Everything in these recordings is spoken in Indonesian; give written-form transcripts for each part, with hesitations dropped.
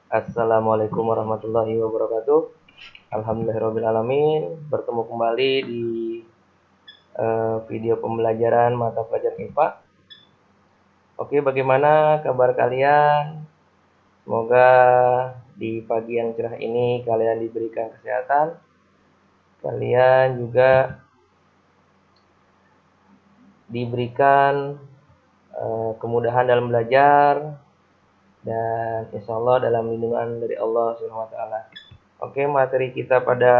Assalamualaikum warahmatullahi wabarakatuh. Alhamdulillahirrahmanirrahim. Bertemu kembali di video pembelajaran mata pelajaran IPA. Oke, bagaimana kabar kalian? Semoga di pagi yang cerah ini kalian diberikan kesehatan. Kalian juga diberikan kemudahan dalam belajar dan insya Allah dalam lindungan dari Allah SWT. Oke, materi kita pada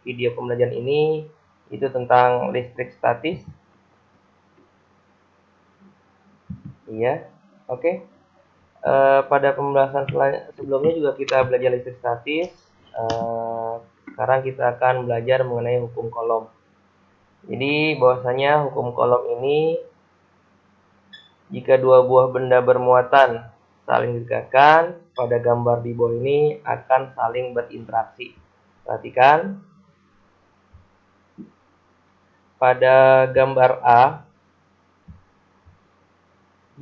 video pembelajaran ini itu tentang listrik statis. Iya, oke. Pada pembahasan sebelumnya juga kita belajar listrik statis. Sekarang kita akan belajar mengenai hukum Coulomb. Jadi bahwasanya hukum Coulomb ini, jika dua buah benda bermuatan saling dekatkan, pada gambar di bawah ini akan saling berinteraksi. Perhatikan. Pada gambar A,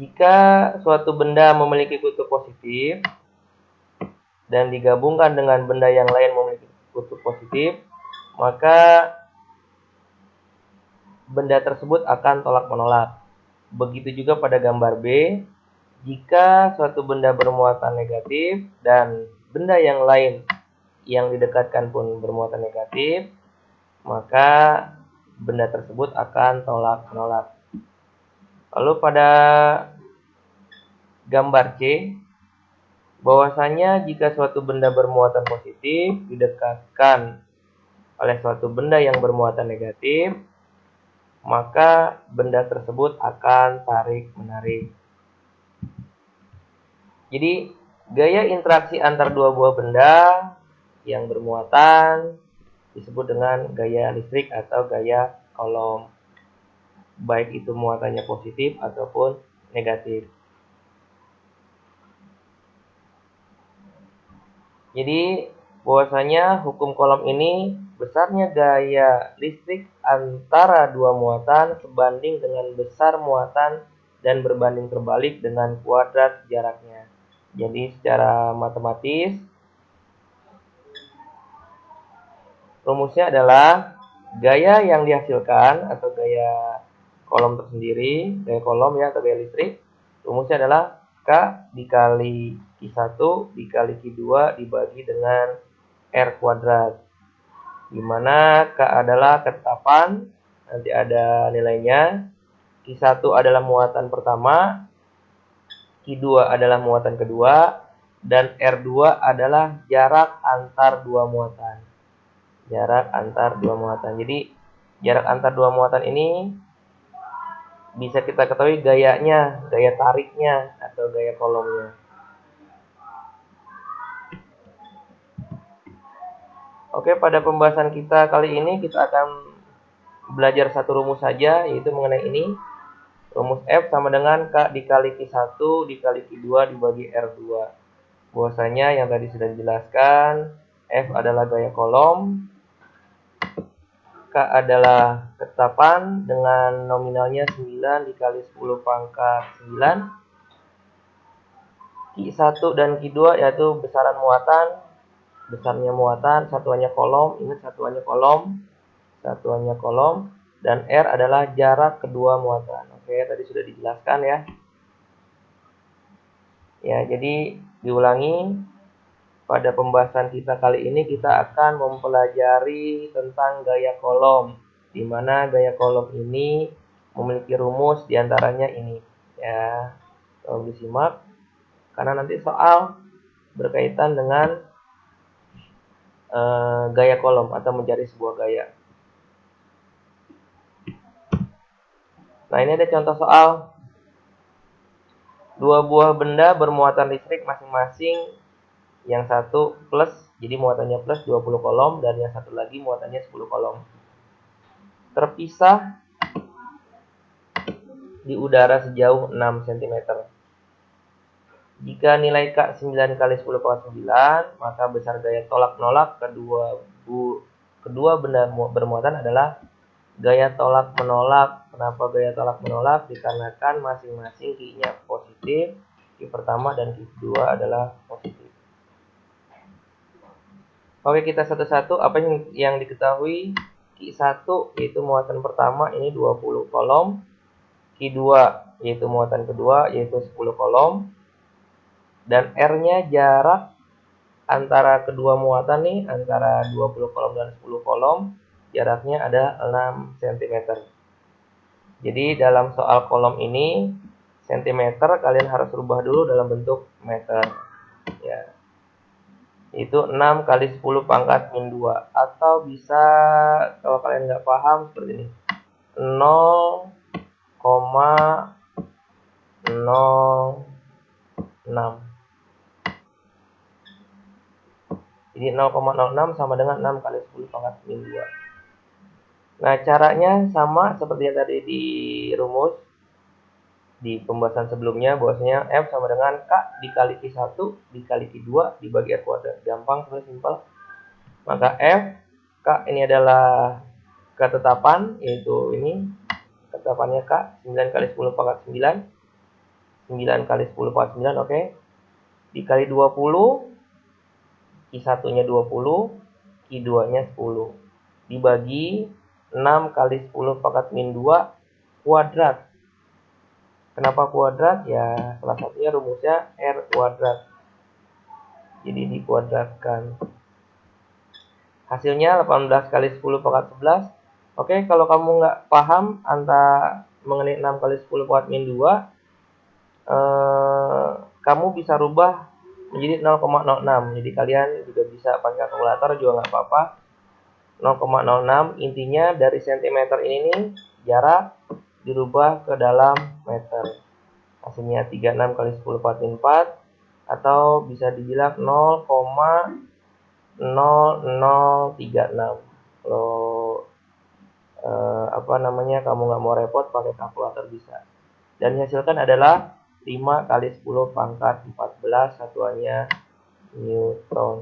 jika suatu benda memiliki kutub positif dan digabungkan dengan benda yang lain memiliki kutub positif, maka benda tersebut akan tolak-menolak. Begitu juga pada gambar B, jika suatu benda bermuatan negatif dan benda yang lain yang didekatkan pun bermuatan negatif, maka benda tersebut akan tolak-menolak. Lalu pada gambar C, bahwasanya jika suatu benda bermuatan positif didekatkan oleh suatu benda yang bermuatan negatif, maka benda tersebut akan tarik-menarik. Jadi, gaya interaksi antar dua buah benda yang bermuatan disebut dengan gaya listrik atau gaya Coulomb. Baik itu muatannya positif ataupun negatif. Jadi, bahwasanya hukum Coulomb ini besarnya gaya listrik antara dua muatan sebanding dengan besar muatan dan berbanding terbalik dengan kuadrat jaraknya. Jadi secara matematis rumusnya adalah gaya yang dihasilkan atau gaya Coulomb tersendiri, gaya Coulomb ya atau gaya listrik, rumusnya adalah K dikali Q1 dikali Q2 dibagi dengan R kuadrat, dimana K adalah ketetapan, nanti ada nilainya. Q1 adalah muatan pertama, Q2 adalah muatan kedua, dan R2 adalah jarak antar dua muatan. Jarak antar dua muatan. Jadi jarak antar dua muatan ini bisa kita ketahui gayanya, gaya tariknya atau gaya Coulombnya. Oke, pada pembahasan kita kali ini kita akan belajar satu rumus saja, yaitu mengenai ini. Rumus F sama dengan K dikali Q1 dikali Q2 dibagi R2. Bahwasanya yang tadi sudah dijelaskan, F adalah gaya Coulomb, K adalah ketetapan dengan nominalnya 9 dikali 10 pangkat 9. Q1 dan Q2 yaitu besaran muatan, besarnya muatan, satuannya Coulomb, ingat satuannya Coulomb, dan R adalah jarak kedua muatan. Oke, tadi sudah dijelaskan ya. Ya, jadi diulangi, pada pembahasan kita kali ini kita akan mempelajari tentang gaya Coulomb, di mana gaya Coulomb ini memiliki rumus diantaranya ini. Ya, tolong disimak karena nanti soal berkaitan dengan gaya Coulomb atau mencari sebuah gaya. Nah, ini ada contoh soal. Dua buah benda bermuatan listrik masing-masing, yang satu plus, jadi muatannya plus 20 Coulomb, dan yang satu lagi muatannya 10 Coulomb. Terpisah di udara sejauh 6 cm. Jika nilai K 9 kali 10 pangkat 9, maka besar gaya tolak-menolak kedua benda bermuatan adalah gaya tolak-menolak. Kenapa gaya tolak-menolak? Dikarenakan masing-masing Q-nya positif, Q pertama dan Q kedua adalah positif. Oke, kita satu-satu. Apa yang diketahui? Q1 yaitu muatan pertama ini 20 kolom. Q2 yaitu muatan kedua yaitu 10 kolom. Dan R-nya jarak antara kedua muatan nih, antara 20 kolom dan 10 kolom, jaraknya ada 6 cm. Jadi dalam soal kolom ini, cm kalian harus rubah dulu dalam bentuk meter. Ya. Itu 6 kali 10 pangkat min 2. Atau bisa, kalau kalian nggak paham, seperti ini. 0,06. Jadi 0,06 sama dengan 6 kali 10 pangkat min 2. Nah, caranya sama seperti yang tadi di rumus di pembahasan sebelumnya, bahwasanya F sama dengan K dikali Q1 dikali Q2 dibagi R kuadrat. Gampang, simpel. Maka F, K ini adalah ketetapan, yaitu ini ketetapannya K, 9 kali 10 pangkat 9. 9 kali 10 pangkat 9, oke. Dikali 20, Q1-nya 20, Q2-nya 10. Dibagi 6 kali 10 pangkat min 2 kuadrat. Kenapa kuadrat? Ya, salah satunya rumusnya R kuadrat. Jadi dikuadratkan. Hasilnya 18 kali 10 pangkat 11. Oke, kalau kamu nggak paham antara mengenai 6 kali 10 pangkat min 2, kamu bisa rubah menjadi 0,06. Jadi kalian juga bisa pakai kalkulator juga nggak apa-apa. 0,06 intinya dari cm ini nih, jarak dirubah ke dalam meter. Hasilnya 36 kali 10 pangkat min 4, atau bisa dibilang 0,0036. Kalau kamu nggak mau repot, pakai kalkulator bisa. Dan dihasilkan adalah 5 kali 10 pangkat 14, satuannya Newton.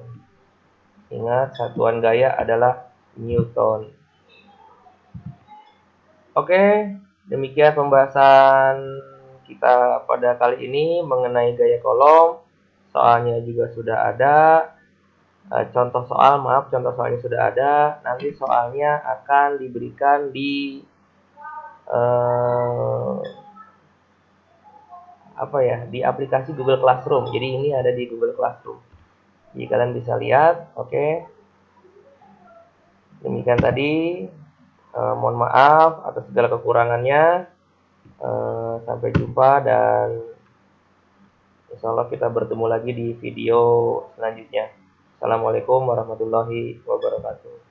Ingat, satuan gaya adalah Newton. Oke, demikian pembahasan kita pada kali ini mengenai gaya kolom. Soalnya juga sudah ada. Contoh soalnya sudah ada. Nanti soalnya akan diberikan di di aplikasi Google Classroom. Jadi ini ada di Google Classroom. Jadi kalian bisa lihat. Oke. Demikian tadi. Mohon maaf atas segala kekurangannya. Sampai jumpa dan insya Allah kita bertemu lagi di video selanjutnya. Assalamualaikum warahmatullahi wabarakatuh.